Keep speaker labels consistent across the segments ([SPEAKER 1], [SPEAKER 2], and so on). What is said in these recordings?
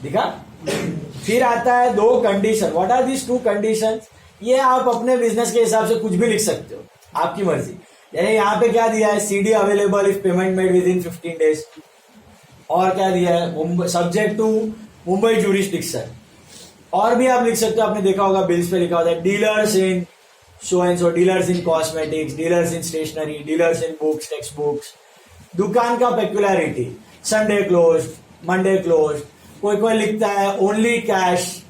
[SPEAKER 1] दिखा। फिर आता है 2 condition. What are these 2 condition? ये आप अपने बिजनेस के हिसाब से कुछ भी लिख सकते हो, आपकी मर्जी। यानी यहाँ पे क्या दिया है, CD available if payment made with in 15 days। और क्या दिया है, सब्जेक्ट टू मुंबई ज्यूरिस्डिक्शन। और भी आप लिख सकते हो, आपने देखा होगा बिल्स पे लिखा होता है dealers in so and so, dealers in cosmetics, dealers in stationery, dealers in books, text books. दुकान का peculiarity, Sunday close, Monday close. कोई कोई लिखता है only cash,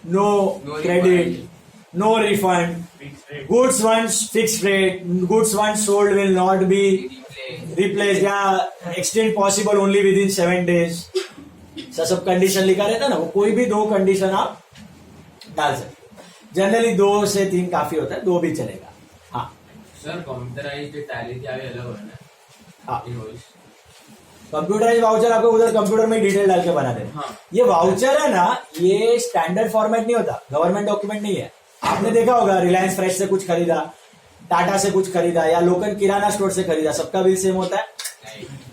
[SPEAKER 1] no credit, no refund, goods once fix rate, goods once sold will not be replace, या extend possible only with in 7 days। सब condition लिखा रहता है ना, वो कोई भी 2 कंडीशन आप डाल सकते हो। जनरली 2 से 3 काफी होता है, 2 भी चलेगा। हाँ
[SPEAKER 2] सर, कॉम्प्युटराइज्ड टैली क्या अलग हो रहा है?
[SPEAKER 1] हाँ,
[SPEAKER 2] इनवॉइस
[SPEAKER 1] कंप्यूटराइज वाउचर आपको उधर कंप्यूटर में डिटेल डाल के बना देना।
[SPEAKER 2] हाँ।
[SPEAKER 1] ये वाउचर है ना, ये स्टैंडर्ड फॉर्मेट नहीं होता, गवर्नमेंट डॉक्यूमेंट नहीं है। आपने देखा होगा रिलायंस फ्रेश से कुछ खरीदा, टाटा से कुछ खरीदा, या लोकल किराना स्टोर से खरीदा, सबका बिल सेम होता है?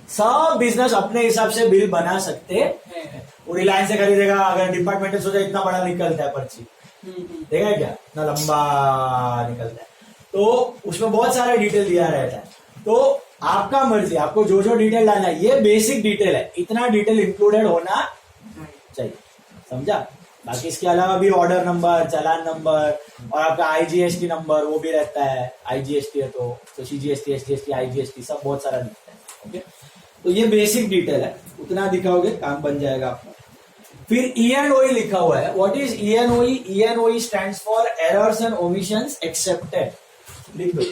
[SPEAKER 1] सब बिजनेस अपने हिसाब से बिल बना सकते हैं। वो रिलायंस से खरीदेगा, अगर डिपार्टमेंटल सोचा इतना बड़ा निकलता है पर्ची, देखा है क्या, इतना लंबा निकलता है। तो उसमें बहुत सारा डिटेल दिया रहता है। तो आपका मर्जी, आपको जो जो डिटेल डालना है, ये बेसिक डिटेल है, इतना डिटेल इंक्लूडेड होना चाहिए, समझा? बाकी इसके अलावा भी ऑर्डर नंबर, चालान नंबर, और आपका IGST नंबर वो भी रहता है। IGST है तो CGST, SGST, IGST सब बहुत सारा दिखता है। ओके, तो ये बेसिक डिटेल है, उतना दिखाओगे काम बन जाएगा आपका। फिर E&OE लिखा हुआ है। What is E&OE? E&OE stands for errors and omissions accepted. लिख दो,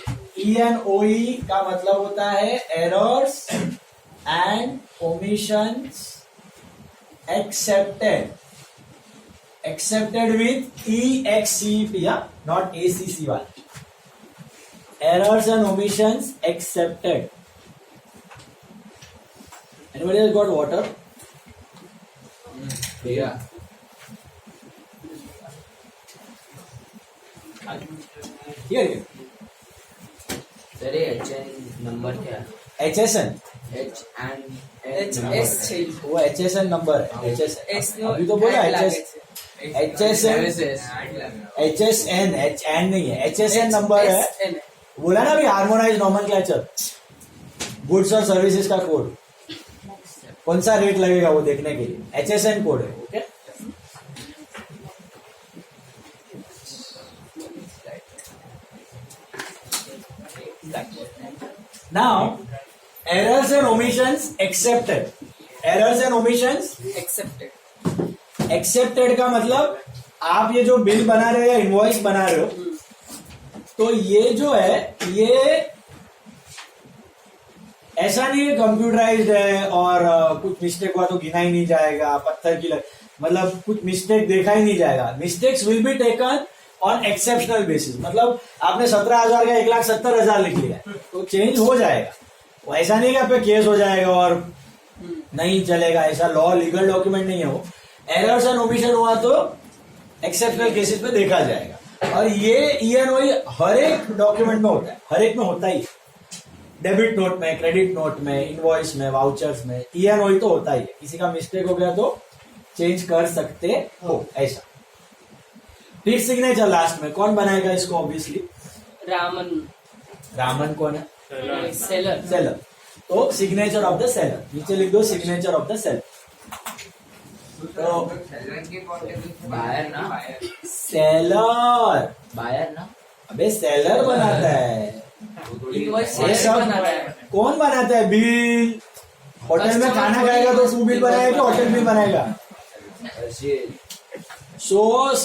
[SPEAKER 1] E&OE का मतलब होता है errors and omissions accepted. Accepted with EXCP, not ACC वाला। Errors and omissions accepted. Anybody has got water?
[SPEAKER 2] Yeah.
[SPEAKER 1] Here.
[SPEAKER 2] Sir ये HN number क्या है?
[SPEAKER 1] HSN,
[SPEAKER 3] HS
[SPEAKER 1] वो HSN नंबर है। HSN अभी तो बोला HSN, HN नहीं है, HSN नंबर है। बोला ना अभी, हार्मोनाइज नॉमेनक्लेचर, गुड्स और सर्विसेज का कोड, कौन सा रेट लगेगा वो देखने के लिए HSN कोड है। Okay, now errors and omissions accepted. Errors and omissions
[SPEAKER 3] accepted.
[SPEAKER 1] Accepted का मतलब आप ये जो बिल बना रहे हो या इनवॉइस बना रहे हो, तो ये जो है, ये ऐसा नहीं है कंप्यूटराइज्ड है और कुछ मिस्टेक हुआ तो गिना ही नहीं जाएगा, पत्थर की मतलब कुछ मिस्टेक देखा ही नहीं जाएगा। Mistakes will be taken on exceptional basis. मतलब आपने 17,000 का 1,70,000 लिख लिया तो चेंज हो जाएगा। वो ऐसा नहीं कि आप पे केस हो जाएगा और नहीं चलेगा, ऐसा लॉ लीगल डॉक्यूमेंट नहीं है वो। एरर्स एंड ओमिशन हुआ तो एक्सेप्शनल केसेस पे देखा जाएगा। और ये E&OE हर एक डॉक्यूमेंट में होता है, हर एक में होता ही है। डेबिट नोट में, क्रेडिट नोट में, इनवॉइस में, वाउचर्स में E&OE तो होता ही है। किसी का मिस्टेक हो गया तो चेंज कर सकते हो, ऐसा। फिर सिग्नेचर लास्ट में, कौन बनाएगा इसको? ऑब्वियसली रामन कौन है? सेलर। तो सिग्नेचर ऑफ द सेलर, नीचे लिख दो सिग्नेचर ऑफ द सेलर। तो
[SPEAKER 2] बायर ना,
[SPEAKER 1] सेलर,
[SPEAKER 2] बायर ना,
[SPEAKER 1] अबे सेलर बनाता है।
[SPEAKER 3] इनवॉइस
[SPEAKER 1] ये सब
[SPEAKER 3] बनाता है।
[SPEAKER 1] कौन बनाता है? बिल। होटल में खाना खाएगा तो तू बिल बनाएगा कि होटल बिल बनाएगा? So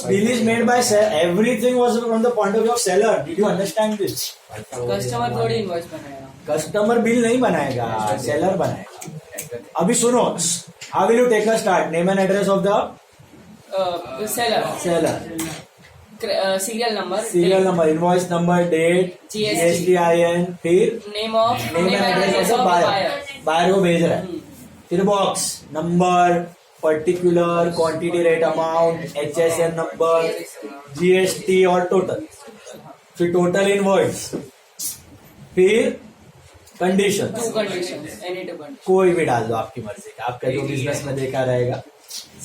[SPEAKER 1] bill is made by seller. Everything was from the point of view of seller. Did you understand this?
[SPEAKER 3] Customer थोड़ी इनवॉइस बनाएगा,
[SPEAKER 1] कस्टमर बिल नहीं बनाएगा, सेलर बनाएगा। अभी सुनो, how will you take a start? Name and address of the
[SPEAKER 3] seller, serial number,
[SPEAKER 1] invoice number, date, GSTIN, फिर
[SPEAKER 3] name
[SPEAKER 1] name and address of the buyer. Buyer को भेज रहा है। फिर box number, particular, quantity, rate, amount, HSN number, GST और total. फिर total invoice, फिर condition,
[SPEAKER 3] to conditions, any two condition.
[SPEAKER 1] कोई भी डाल दो आपकी मर्जी का, आपका जो बिजनेस में देखा रहेगा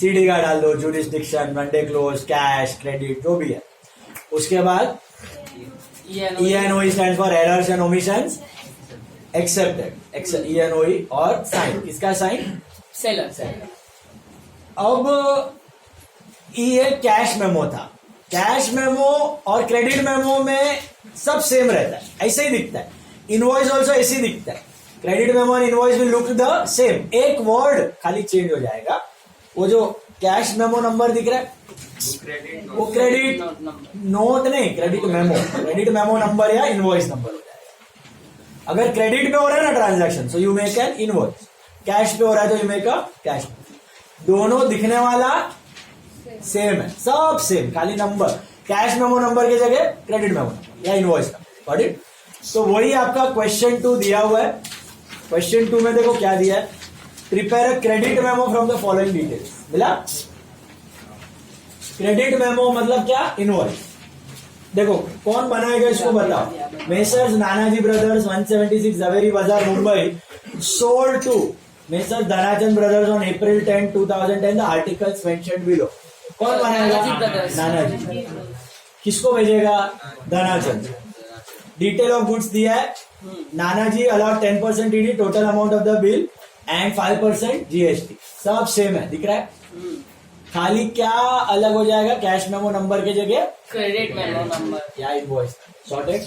[SPEAKER 1] सीडी का डाल दो, jurisdiction, Monday close, cash, credit, जो भी है। उसके बाद ENOE stand for errors and omissions accepted, ENOE और साइन, किसका साइन?
[SPEAKER 3] सेलर।
[SPEAKER 1] अब ये कैश मेमो था। कैश मेमो और क्रेडिट मेमो में सब सेम रहता है, ऐसे ही दिखता है। इनवॉइस ऑल्सो ऐसे ही दिखता है। क्रेडिट मेमो और invoice will look the same, एक वर्ड खाली चेंज हो जाएगा। वो जो कैश मेमो नंबर दिख रहा है वो क्रेडिट नोट नहीं, क्रेडिट मेमो नंबर या इनवॉइस नंबर हो जाएगा। अगर क्रेडिट पे हो रहा है ना transaction, so you make an invoice. Cash पे हो रहा है तो यू मेक अ कैश। दोनों दिखने वाला सेम है, सब सेम, खाली नंबर कैश मेमो नंबर की जगह क्रेडिट मेमो नंबर या इनवॉइस नंबर। Got it? तो वही आपका क्वेश्चन 2 दिया हुआ है। क्वेश्चन 2 में देखो क्या दिया है, prepare a credit memo from the following details. मिला? क्रेडिट मेमो मतलब क्या? इनवॉइस। देखो कौन बनाएगा इसको बताओ। Messrs Nanaji brothers 176 Zaveri Bazaar Mumbai sold to messrs Dhanachand brothers on April 10, 2010 the articles mentioned below. कौन बनाएगा? नानाजी। किसको भेजेगा? धनाचंद। डिटेल ऑफ गुड्स दिया है, Nanaji allot 10% ED, total amount of the bill and 5% GST। सब सेम है, दिख रहा है? खाली क्या अलग हो जाएगा? कैश मेमो नंबर के जगह
[SPEAKER 3] क्रेडिट मेमो नंबर
[SPEAKER 1] या इनवॉइस। सॉर्टेड?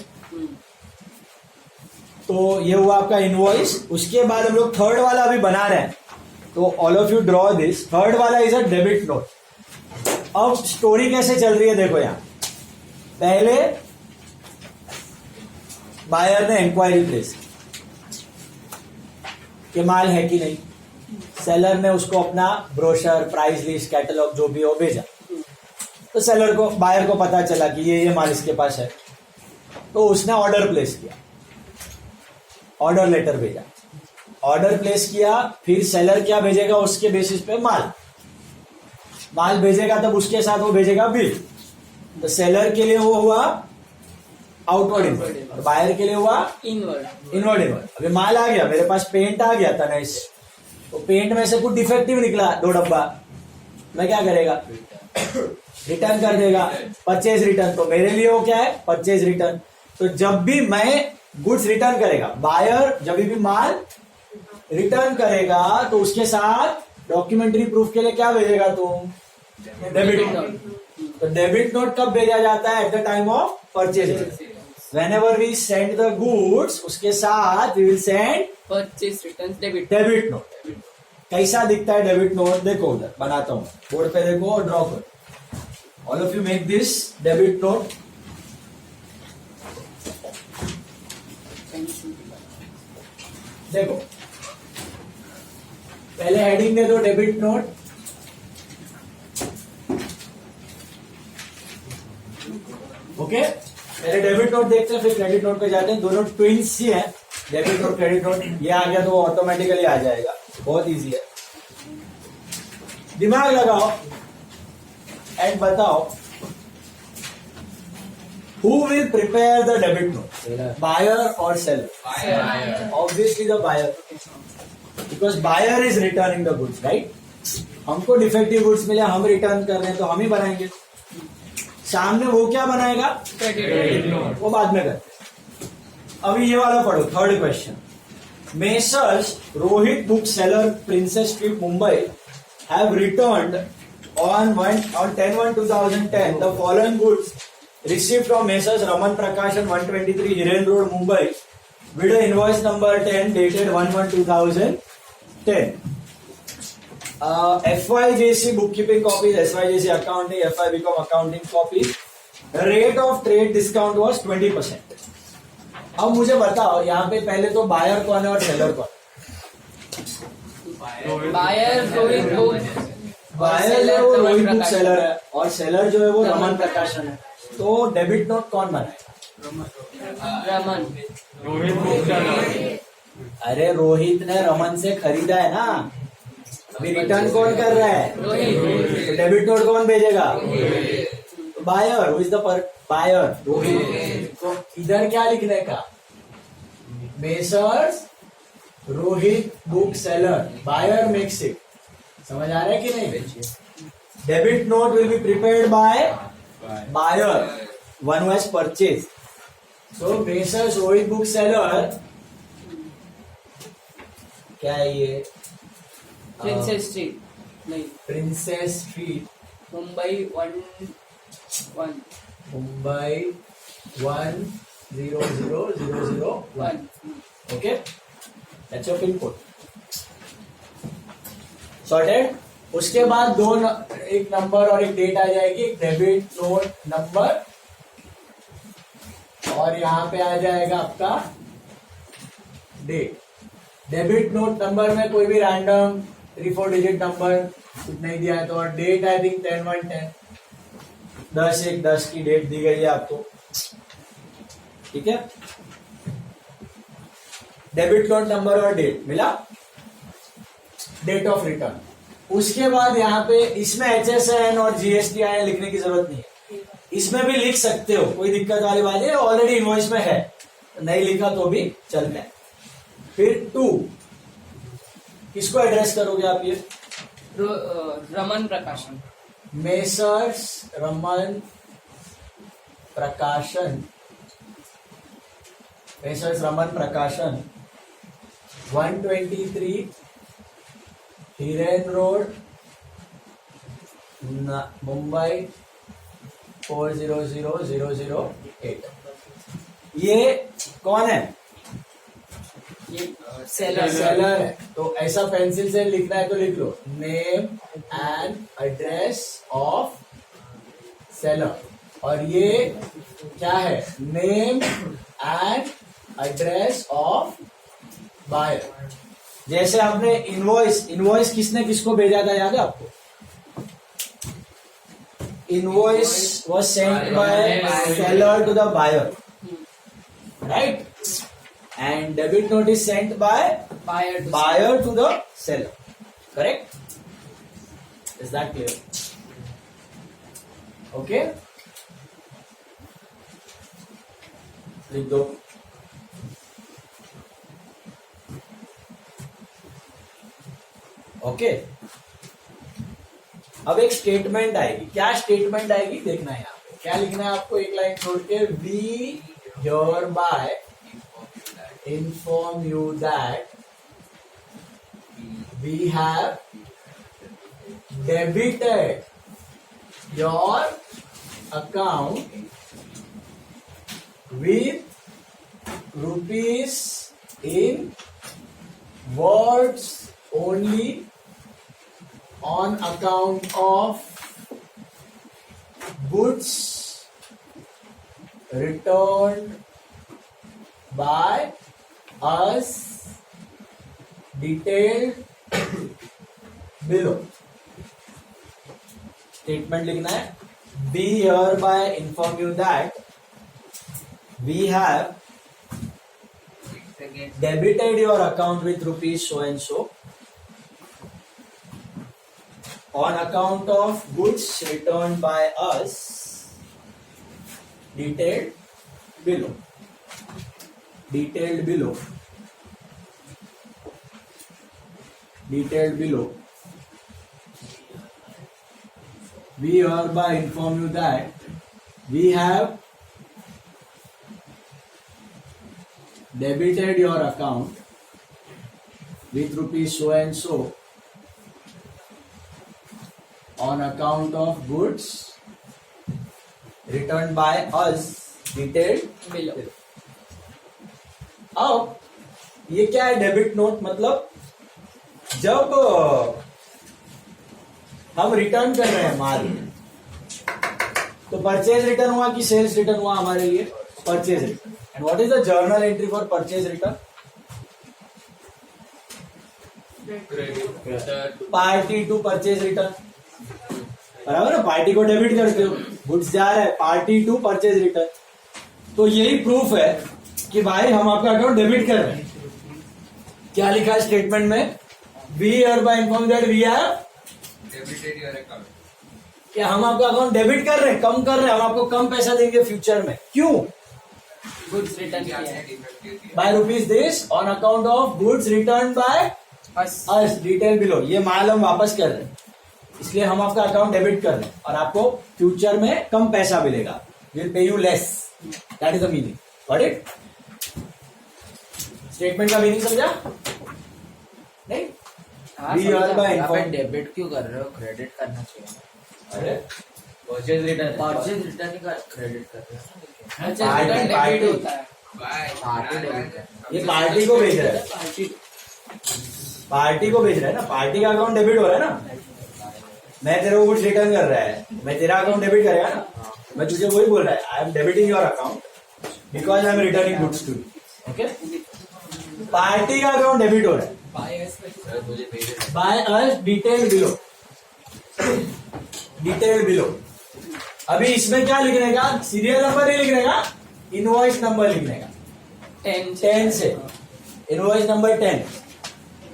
[SPEAKER 1] तो ये हुआ आपका इनवॉइस। उसके बाद हम लोग थर्ड वाला अभी बना रहे हैं, तो all of you draw this. Third वाला इज अ डेबिट नोट। अब स्टोरी कैसे चल रही है देखो यहां। पहले बायर ने इंक्वायरी प्लेस कि माल है कि नहीं। सेलर ने उसको अपना ब्रोशर, प्राइस लिस्ट, कैटलॉग जो भी हो भेजा। तो सेलर को, बायर को पता चला कि ये माल इसके पास है, तो उसने ऑर्डर प्लेस किया, ऑर्डर लेटर भेजा। ऑर्डर प्लेस किया, फिर सेलर क्या भेजेगा उसके बेसिस पे माल भेजेगा, तब उसके साथ वो भेजेगा बिल। तो सेलर के लिए वो हुआ आउटवर्ड इनवर्ड और बायर के लिए हुआ इनवर्ड। अभी माल आ गया मेरे पास, पेंट आ गया था नाइस, तो पेंट में से कुछ डिफेक्टिव निकला 2 डब्बा, मैं क्या करेगा? रिटर्न कर देगा, परचेज रिटर्न। तो मेरे लिए वो क्या है? Purchase return. तो जब भी मैं गुड्स रिटर्न करेगा, बायर जब भी माल रिटर्न करेगा तो उसके साथ डॉक्यूमेंट्री प्रूफ के लिए क्या भेजेगा तुम? Debit note. तो डेबिट नोट कब भेजा जाता है? At the time of purchase. Whenever we send the goods, उसके साथ we will send
[SPEAKER 3] purchase return
[SPEAKER 1] debit note. कैसा दिखता है डेबिट नोट? देखो उधर बनाता हूं, बोर्ड पे देखो और ड्रॉ करो। All of you make this debit note. देखो पहले हेडिंग दे दो डेबिट नोट, ओके। पहले डेबिट नोट देखते हैं, फिर क्रेडिट नोट पे जाते हैं। दोनों ट्विंस ही हैं, डेबिट नोट क्रेडिट नोट। ये आ गया तो ऑटोमेटिकली आ जाएगा, बहुत इजी है। दिमाग लगाओ एंड बताओ, who will prepare the debit note? Buyer or seller? Obviously the buyer, because buyer is returning the goods, right? हमको डिफेक्टिव गुड्स मिले, हम रिटर्न कर रहे हैं, तो हम ही बनाएंगे। सामने वो क्या बनाएगा? Credit note. वो बाद में करते। अभी ये वाला पढ़ो, third question. Messrs Rohit book seller, princess Street, Mumbai have returned on 10/1/2010 the following goods received from Messrs Raman Prakashan 123 Hiren Road, Mumbai with invoice number 10 dated 1/1/2010. FYJC bookkeeping copies, SYJC accounting, FIBCom accounting copies. The rate of trade discount was 20%. अब मुझे बताओ यहाँ पे पहले तो buyer कौन है और सेलर कौन?
[SPEAKER 3] बायर रोहित बुक,
[SPEAKER 1] बायर है वो रोहित बुक सेलर है, और सेलर जो है वो रमन प्रकाशन है। तो डेबिट नोट कौन बनाएगा?
[SPEAKER 3] रमन।
[SPEAKER 4] Rohit book seller.
[SPEAKER 1] अरे रोहित ने रमन से खरीदा है ना, अभी रिटर्न कौन कर रहा है?
[SPEAKER 3] रोहित।
[SPEAKER 1] तो डेबिट नोट कौन भेजेगा? Buyer, who is the buyer? Rohit. तो इधर क्या लिखने का? Messrs Rohit book Seller, buyer makes it समझ आ रहा है कि नहीं? Debit note will be prepared by buyer one has purchase. So messrs Rohit book Seller, क्या है ये?
[SPEAKER 3] प्रिंसेस स्ट्रीट, नहीं,
[SPEAKER 1] Princess Street,
[SPEAKER 3] Mumbai 1
[SPEAKER 1] Mumbai 100001. Okay, that's your pin code. Sorted. उसके बाद एक नंबर और एक डेट आ जाएगी, डेबिट नोट नंबर, और यहां पे आ जाएगा आपका डेट. डेबिट नोट नंबर में कोई भी रैंडम 3-4 डिजिट नंबर कुछ नहीं दिया है, तो और डेट आई थिंक 10/1/10, 10/1/10 की डेट दी गई है आपको. ठीक है, डेबिट नोट नंबर और डेट मिला, डेट ऑफ रिटर्न. उसके बाद यहाँ पे इसमें HSN और GSTIN लिखने की जरूरत नहीं है. इसमें भी लिख सकते हो, कोई दिक्कत वाली बात है, ऑलरेडी इनवॉइस में है, नहीं लिखा तो भी चलता है. फिर 2, किसको एड्रेस करोगे आप? ये
[SPEAKER 3] रमन प्रकाशन,
[SPEAKER 1] मेसर्स रमन प्रकाशन, मेसर्स रमन प्रकाशन, 123 हिरेन रोड, मुंबई 400008. ये कौन है?
[SPEAKER 3] ये सेलर
[SPEAKER 1] सेलर है. तो ऐसा पेंसिल से लिखना है तो लिख लो, name and address of seller. और ये क्या है? Name and address of buyer. जैसे आपने इनवॉइस किसने किसको भेजा था, याद है आपको? Invoice was sent by seller to the buyer, right? And debit note is sent by buyer to the seller, correct? Is that clear? Okay, लिख दो. ओके, अब एक स्टेटमेंट आएगी. क्या स्टेटमेंट आएगी देखना है यहाँ पे. क्या लिखना है आपको? एक लाइन छोड़ के, we hereby inform you that we have debited your account with rupees in words only on account of goods returned by us detailed below. Statement लिखना है. We hereby inform you that we have debited your account with rupees so and so on account of goods returned by us detailed below. Detailed below. Detailed below. We hereby inform you that we have debited your account with rupees so and so on account of goods returned by us detailed
[SPEAKER 3] below.
[SPEAKER 1] अब ये क्या है? Debit note. मतलब जब हम return कर रहे हैं माल, तो परचेज रिटर्न हुआ कि सेल्स रिटर्न हुआ हमारे लिए? Purchase return. And what is the journal entry for purchase return? Party to purchase return. बराबर है, पार्टी को डेबिट करते हो, गुड्स जा रहा है, पार्टी टू परचेज रिटर्न. तो यही प्रूफ है कि भाई हम आपका अकाउंट डेबिट कर रहे हैं. क्या लिखा है स्टेटमेंट में? We hereby inform that we have
[SPEAKER 2] debited your account.
[SPEAKER 1] क्या हम आपका अकाउंट डेबिट कर रहे हैं, कम कर रहे हैं, हम आपको कम पैसा देंगे फ्यूचर में. क्यों?
[SPEAKER 3] गुड्स रिटर्न किया है
[SPEAKER 1] by rupees this on account of goods return by
[SPEAKER 3] us
[SPEAKER 1] us detail below, ये माल हम वापस कर रहे हैं, इसलिए हम आपका अकाउंट डेबिट कर रहे हैं और आपको फ्यूचर में कम पैसा मिलेगा, will pay you less, that is the meaning, got it? Statement का मीनिंग समझा नहीं?
[SPEAKER 3] हाँ,
[SPEAKER 1] We are
[SPEAKER 3] समझा।
[SPEAKER 1] by
[SPEAKER 2] यहाँ पे
[SPEAKER 1] inform-
[SPEAKER 2] डेबिट क्यों कर रहे हो? क्रेडिट करना चाहिए।
[SPEAKER 1] अरे
[SPEAKER 4] परचेज रिटर्न
[SPEAKER 2] परचेज रिटर्न ही क्रेडिट कर रहे हो।
[SPEAKER 3] अच्छा,
[SPEAKER 1] पार्टी-
[SPEAKER 3] रिटर्न
[SPEAKER 1] पार्टी।
[SPEAKER 3] डेबिट होता है।
[SPEAKER 2] पार्टी डेबिट करना।
[SPEAKER 1] ये पार्टी को भेज रहा है,
[SPEAKER 3] पार्टी
[SPEAKER 1] पार्टी को भेज रहा है ना, पार्टी का अकाउंट डेबिट हो रहा है ना, मैं तेरे को कुछ रिटर्न कर रहा है, मैं तेरा अकाउंट डेबिट करेगा ना, मैं तुझे वही बोल रहा है, I am debiting your account because I am returning goods to you, okay? Party का अकाउंट डेबिट हो रहा है
[SPEAKER 2] मुझे भेज
[SPEAKER 1] by us detail below, detail below. अभी इसमें क्या लिखने का? सीरियल नंबर नहीं लिखने का, इनवॉइस नंबर लिखने का, 10 से इनवॉइस नंबर 10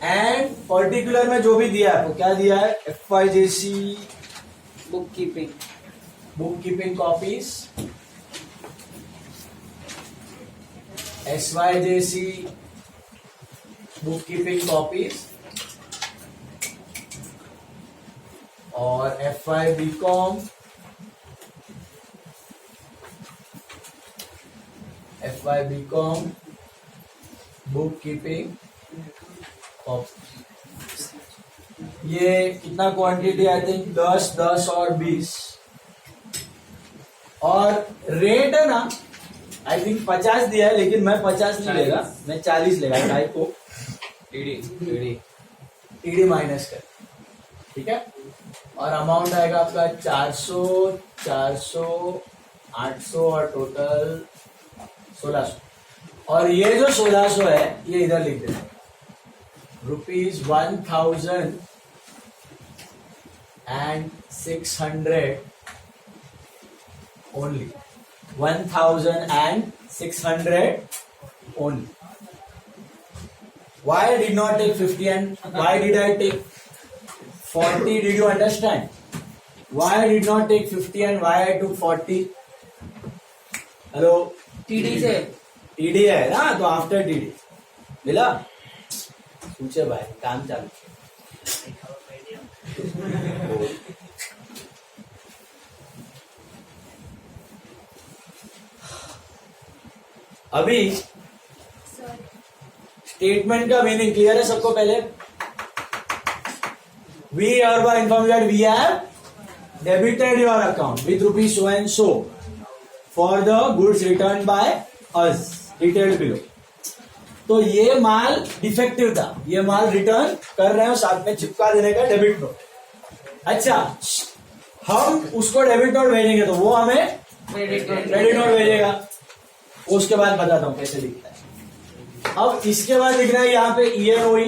[SPEAKER 1] एंड पर्टिकुलर में जो भी दिया है आपको, क्या दिया है? FYJC
[SPEAKER 3] book keeping
[SPEAKER 1] book keeping copies, SYJC book keeping copies और FYBCom बुक कीपिंग कॉपी। ये कितना क्वांटिटी? आई थिंक 10, 10 और 20, और रेट है ना, आई थिंक 50 दिया है, लेकिन मैं 50 नहीं लेगा, मैं 40 लेगा, टाइप को टीडी माइनस कर, ठीक है? और अमाउंट आएगा आपका 400, 400, 800 और टोटल 1600। और ये जो 1600 है ये इधर लिख देना, ₹1,600 only, 1,600 only. Why I did not take 50 and why did I take 40? Did you understand? Why I did not take 50 and why I took 40? Hello?
[SPEAKER 3] TD से
[SPEAKER 1] TD है ना, तो आफ्टर TD मिला? पूछे भाई, काम चालू। अभी स्टेटमेंट का मीनिंग क्लियर है सबको? पहले we hereby inform you that we have debited your account with rupees so and so for the goods returned by us detailed below. तो ये माल डिफेक्टिव था, ये माल रिटर्न कर रहे हो, साथ में चिपका देने का डेबिट नोट। अच्छा, हम उसको डेबिट नोट भेजेंगे तो वो हमें
[SPEAKER 3] क्रेडिट
[SPEAKER 1] क्रेडिट नोट भेजेगा, उसके बाद बताता हूं कैसे लिखता है। अब इसके बाद लिखना है यहाँ पे ENOE,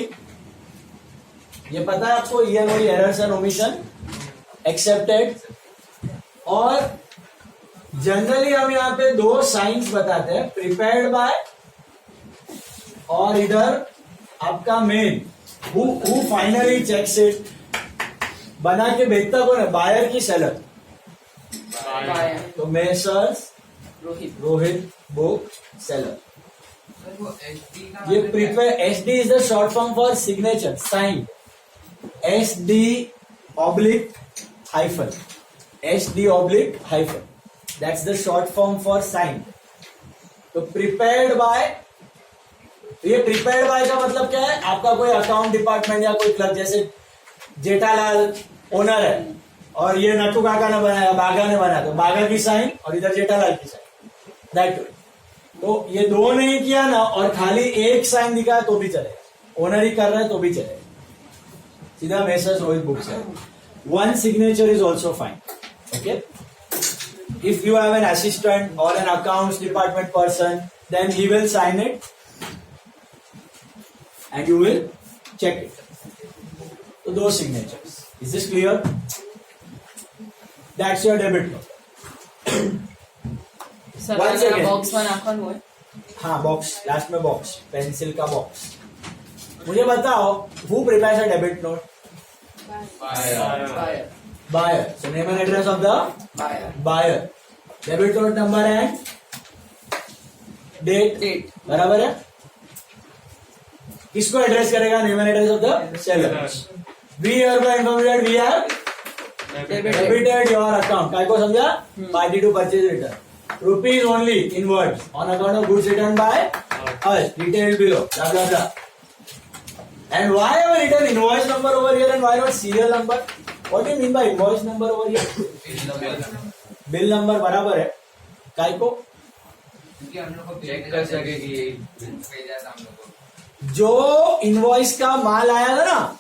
[SPEAKER 1] ये पता है आपको, ENOE errors and omission accepted. और जनरली हम यहाँ पे दो साइंस बताते हैं, प्रिपेयर्ड बाय और इधर आपका main, who finally checks it, बना के भेजता कौन है? बायर की सेलर? तो मेसर्स रोहित बुक सेलर। ये prepare, SD is the short form for signature, sign, SD hyphen, SD hyphen, that's the short form for sign. तो प्रिपेयर्ड बाय, तो ये प्रिपेयर्ड बाय का मतलब क्या है? आपका कोई अकाउंट डिपार्टमेंट या कोई क्लर्क, जैसे जेठालाल ओनर है और ये नट्टू काका ने बनाया, बागा ने बनाया, तो बागा की साइन और इधर जेठालाल की साइन, दैट। तो ये दो नहीं किया ना और खाली एक साइन दिखाया तो भी चलेगा, ओनर ही कर रहा है तो भी चलेगा, सीधा मेसर्स रोहित बुक्स है। One signature is also fine, okay? If you have an assistant or an accounts department person, then he will sign it and you will check it. So those signatures. Is this clear? That's your debit note.
[SPEAKER 3] Sir
[SPEAKER 1] One second.
[SPEAKER 3] Box में नाखन हुए
[SPEAKER 1] हाँ, box, last में box, pencil का box. मुझे बताओ, who prepares a debit note?
[SPEAKER 3] Buyer
[SPEAKER 1] Buyer. So name and address of the
[SPEAKER 3] buyer
[SPEAKER 1] buyer. Debit note number and date.
[SPEAKER 3] Date
[SPEAKER 1] बराबर है? किसको एड्रेस करेगा? Name and address of the seller. We hereby inform that we have debited your account. काय को समझा? Party to purchase return. Rupees only in words on account of goods return by us detailed below. Blah blah blah. And why have I written invoice number over here and why not serial number? What do you mean by invoice number over here? Bill number बराबर है. काय को?
[SPEAKER 2] Check कर सके कि
[SPEAKER 1] जो invoice का माल आया था ना,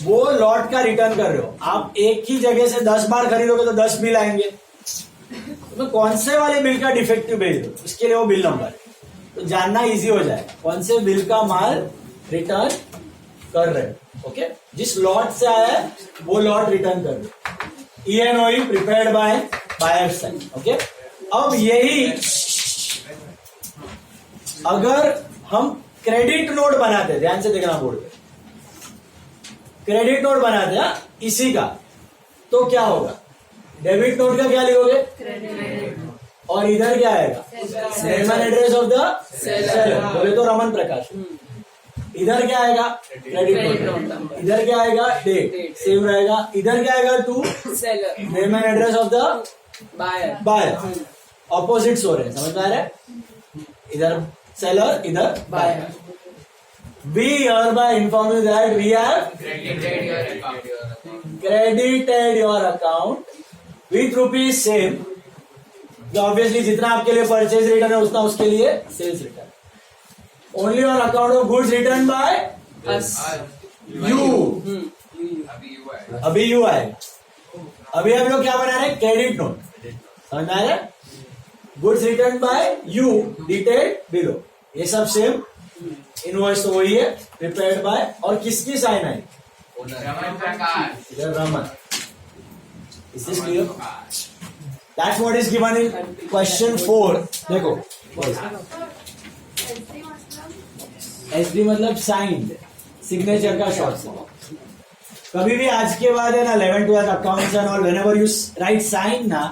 [SPEAKER 1] वो लॉट का रिटर्न कर रहे हो. आप एक ही जगह से 10 बार खरीदोगे तो 10 बिल आएंगे. तो कौन से वाले बिल का डिफेक्टिव भेज दो, इसके लिए वो बिल नंबर है. तो जानना इजी हो जाए कौन से बिल का माल रिटर्न कर रहे हो. ओके, जिस लॉट से आया है वो लॉट रिटर्न कर रहे. ENOE prepared by buyer side. Okay, अब यही अगर हम क्रेडिट नोट बनाते, ध्यान से देखना बोर्ड पे, क्रेडिट नोट बनाते हैं इसी का, तो क्या होगा? डेबिट नोट का क्या लिखोगे? और इधर क्या आएगा? Name and address of the seller. बोले तो रमन प्रकाश. इधर क्या आएगा? Credit note. इधर क्या आएगा? डेट सेम रहेगा. इधर क्या आएगा? To
[SPEAKER 3] seller.
[SPEAKER 1] Name and address of the
[SPEAKER 3] buyer.
[SPEAKER 1] Buyer. Opposites हो रहे हैं, समझ में आ रहा है? इधर सेलर, इधर buyer. We hereby inform you that we have credited your account with rupees same. Obviously जितना आपके लिए परचेज रिटर्न है उतना उसके लिए sales return. Only on account of goods return by
[SPEAKER 3] us.
[SPEAKER 1] You. अभी यू आएगा. अभी हम लोग क्या बना रहे हैं? Credit note. समझ में आ रहा है? Goods return by you detailed below. ये सब सेम. इनवॉइस तो वही है, प्रिपेयर्ड बाय. और किसकी साइन आई? इधर Raman. Is this clear? That's what is given in question 4. देखो एसडी मतलब साइंड, सिग्नेचर का शॉर्ट फॉर्म. कभी भी आज के बाद है ना 11th 12th accounts and all, whenever you write sign ना,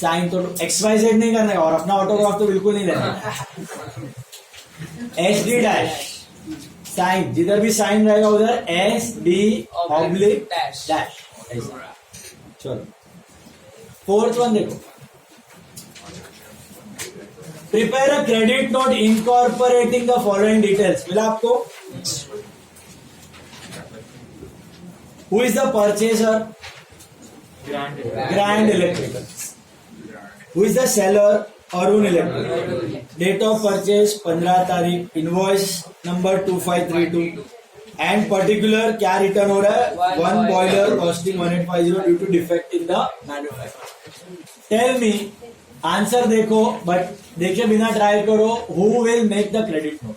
[SPEAKER 1] साइन तो XYZ नहीं करने का और अपना ऑटोग्राफ तो बिल्कुल नहीं देना. SD डैश साइन, जिधर भी साइन रहेगा उधर SD ऑब्लिक
[SPEAKER 3] डैश.
[SPEAKER 1] डैश. चलो 4th वन देखो. Prepare a credit note incorporating the following details. मिला आपको? Who is the purchaser? Grand Electricals. Who is the seller? Arun Electrical. Date of purchase 15 तारीख. Invoice number 2532 and particular क्या return हो रहा है? One boiler costing 1850 due to defect in the manufacture. Tell me, answer देखो but देखे बिना try करो. Who will make the credit note?